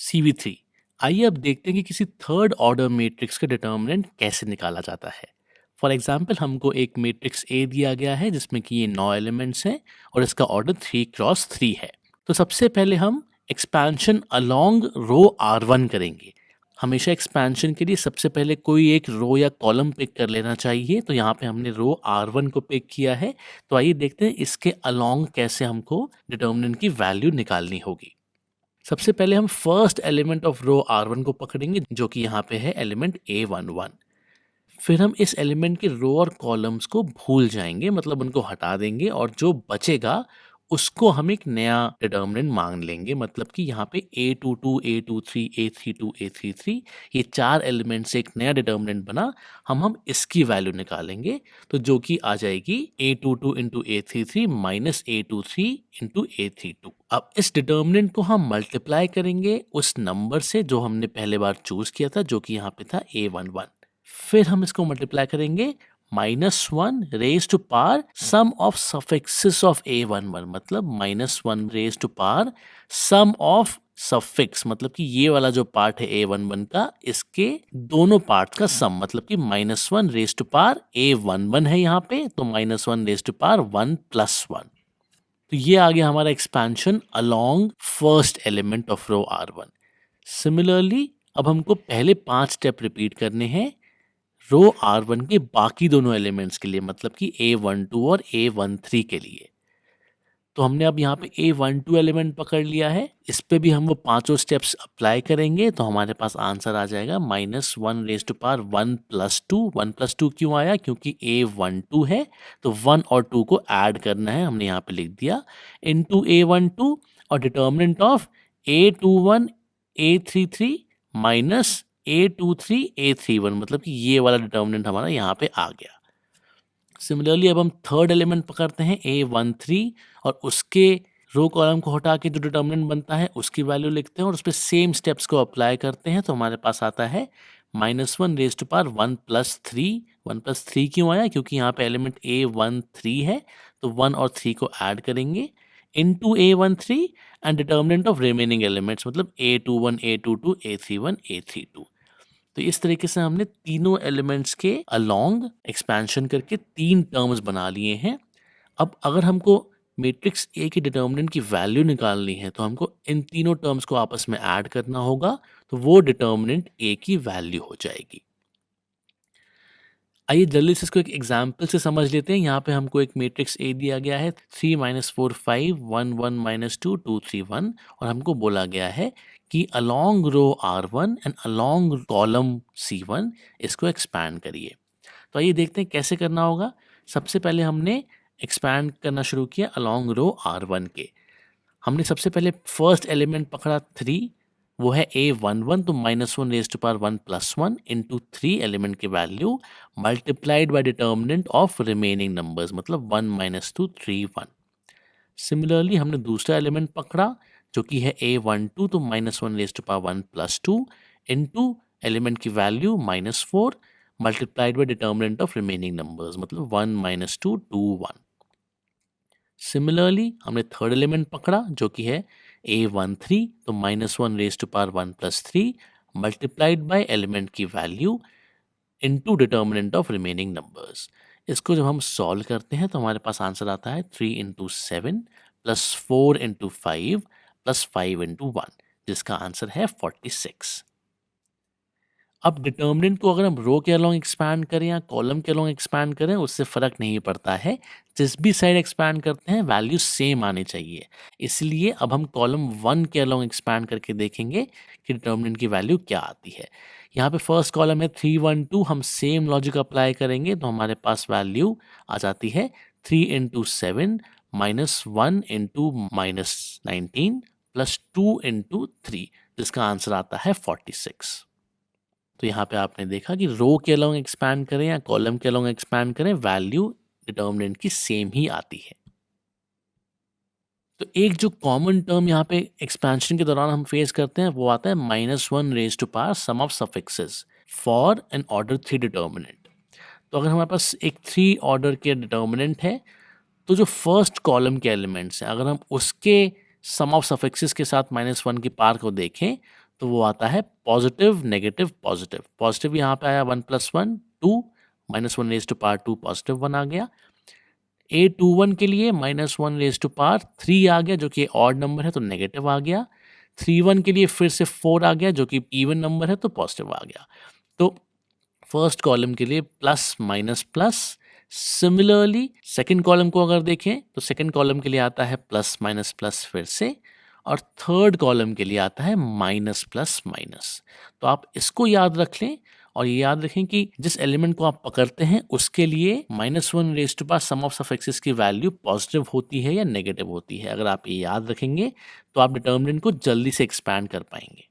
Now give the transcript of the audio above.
CV3। आइए अब देखते हैं कि किसी थर्ड ऑर्डर मैट्रिक्स का डिटर्मिनेंट कैसे निकाला जाता है। फॉर एग्जाम्पल हमको एक मैट्रिक्स ए दिया गया है जिसमें कि ये 9 एलिमेंट्स हैं और इसका ऑर्डर 3x3 है। तो सबसे पहले हम एक्सपेंशन अलोंग रो R1 करेंगे। हमेशा एक्सपेंशन के लिए सबसे पहले कोई एक रो या कॉलम पिक कर लेना चाहिए। तो यहाँ पे हमने रो R1 को पिक किया है। तो आइए देखते हैं इसके अलोंग कैसे हमको डिटर्मिनेंट की वैल्यू निकालनी होगी। सबसे पहले हम first element of row R1 को पकड़ेंगे जो कि यहाँ पे है एलिमेंट A11। फिर हम इस एलिमेंट के रो और कॉलम्स को भूल जाएंगे, मतलब उनको हटा देंगे और जो बचेगा उसको हम एक नया डिटर्मिनेंट मांग लेंगे। मतलब कि यहाँ पे A22, A23, A32, A33 ये 4 एलिमेंट से एक नया डिटर्मिनेंट बना। हम इसकी वैल्यू निकालेंगे तो जो कि आ जाएगी A22 into A33 minus A23 into A32। अब इस डिटर्मिनेंट को हम मल्टीप्लाई करेंगे उस नंबर से जो हमने पहले बार चूज किया था, जो कि यहाँ पे था A11। फिर हम इसको मल्टीप्लाई करेंगे -1 raise to power sum of suffixes of A11, मतलब -1 raise to power sum of suffix, मतलब कि ये वाला जो पार्ट है A11 का, इसके दोनों पार्ट का सम, मतलब कि -1 रेज टू पावर A11 है यहाँ पे, तो -1 रेज टू पावर 1 + 1। तो ये आ गया हमारा expansion along first element of row R1। Similarly अब हमको पहले 5 स्टेप रिपीट करने हैं रो R1 के बाकी दोनों एलिमेंट्स के लिए, मतलब कि A12 और A13 के लिए। तो हमने अब यहाँ पे A12 एलिमेंट पकड़ लिया है, इस पे भी हम वो पांचों स्टेप्स अप्लाई करेंगे तो हमारे पास आंसर आ जाएगा -1 रेज टू पावर 1 + 2। 1 + 2 क्यों आया? क्योंकि A12 है तो 1 और 2 को ऐड करना है, हमने यहाँ पे लिख दिया, इनटू A12 और determinant of A21 A33 minus A23 A31, मतलब कि ये वाला डिटर्मिनेंट हमारा यहाँ पे आ गया। सिमिलरली अब हम थर्ड एलिमेंट पकड़ते हैं A13 और उसके रो कॉलम को हटा के जो डिटर्मिनेंट बनता है उसकी वैल्यू लिखते हैं और उस पर सेम स्टेप्स को अप्लाई करते हैं तो हमारे पास आता है -1 रेज टू पावर 1 + 3। 1 + 3 क्यों आया? क्योंकि यहाँ पे एलिमेंट A13 है तो 1 और 3 को ऐड करेंगे into A13 and determinant of remaining elements, मतलब A21 A22 A31 A32। तो इस तरीके से हमने तीनों एलिमेंट्स के अलोंग एक्सपेंशन करके 3 टर्म्स बना लिए हैं। अब अगर हमको मैट्रिक्स ए की डिटर्मिनेंट की वैल्यू निकालनी है तो हमको इन तीनों टर्म्स को आपस में ऐड करना होगा, तो वो डिटर्मिनेंट ए की वैल्यू हो जाएगी। आइए जल्दी से इसको एक एग्जाम्पल से समझ लेते हैं। यहाँ पे हमको एक मैट्रिक्स ए दिया गया है 3 - 4 5 1 1 -2 2 3 1 और हमको बोला गया है कि along row R1 and along column C1 इसको एक्सपैंड करिए। तो आइए देखते हैं कैसे करना होगा। सबसे पहले हमने एक्सपैंड करना शुरू किया अलोंग रो R1 के। हमने सबसे पहले फर्स्ट एलिमेंट पकड़ा 3, वो है A11, तो -1 raise to power 1 + 1 into 3 element की value multiplied by determinant of remaining numbers, मतलब 1 - 2 3 1। सिमिलरली हमने दूसरा एलिमेंट पकड़ा जो कि है A12, तो -1 raise to power 1 + 2 into element की value -4 multiplied by determinant of remaining numbers, मतलब 1 - 2 2 1। सिमिलरली हमने थर्ड एलिमेंट पकड़ा जो कि है A13, तो -1 raise to power 1 + 3 multiplied by element की value into determinant of remaining numbers. इसको जब हम सॉल्व करते हैं तो हमारे पास आंसर आता है 3 × 7 + 4 × 5 + 5 × 1, जिसका आंसर है 46। अब डिटर्मिनेंट को अगर हम रो के अलोंग एक्सपैंड करें या कॉलम के अलोंग एक्सपैंड करें उससे फ़र्क नहीं पड़ता है, जिस भी साइड एक्सपैंड करते हैं वैल्यू सेम आनी चाहिए। इसलिए अब हम कॉलम 1 के अलोंग एक्सपैंड करके देखेंगे कि डिटर्मिनेंट की वैल्यू क्या आती है। यहाँ पे फर्स्ट कॉलम है 3 1 2, हम सेम लॉजिक अप्लाई करेंगे तो हमारे पास वैल्यू आ जाती है 3 × 7 -1 × -19 + 2 × 3, जिसका आंसर आता है 46। तो यहाँ पे आपने देखा कि रो के अलोंग एक्सपैंड करें या कॉलम के अलोंग एक्सपैंड करें वैल्यू डिटर्मिनेंट की सेम ही आती है। तो एक जो कॉमन टर्म यहाँ पे एक्सपेंशन के दौरान हम फेस करते हैं वो आता है -1 raise to power sum of suffixes for an order 3 determinant. तो अगर हमारे पास एक 3 ऑर्डर के डिटर्मिनेंट है तो जो फर्स्ट कॉलम के एलिमेंट्स हैं अगर हम उसके सम ऑफ सफिक्सेस के साथ -1 की पावर को देखें तो वो आता है पॉजिटिव, नेगेटिव, पॉजिटिव। पॉजिटिव यहाँ पे आया 1 + 1 2, -1 रेज़ टू पावर 2 पॉजिटिव 1 आ गया। A21 के लिए -1 रेज़ टू पावर 3 आ गया, जो कि ऑड नंबर है तो नेगेटिव आ गया। 31 के लिए फिर से 4 आ गया, जो कि इवन नंबर है तो पॉजिटिव आ गया। तो फर्स्ट कॉलम के लिए plus minus plus. Similarly second column को अगर देखें तो सेकंड कॉलम के लिए आता है प्लस माइनस प्लस फिर से, और थर्ड कॉलम के लिए आता है माइनस प्लस माइनस। तो आप इसको याद रख लें और ये याद रखें कि जिस एलिमेंट को आप पकड़ते हैं उसके लिए -1 raise to power sum of suffixes की वैल्यू पॉजिटिव होती है या नेगेटिव होती है। अगर आप ये याद रखेंगे तो आप डिटर्मिनेंट को जल्दी से एक्सपैंड कर पाएंगे।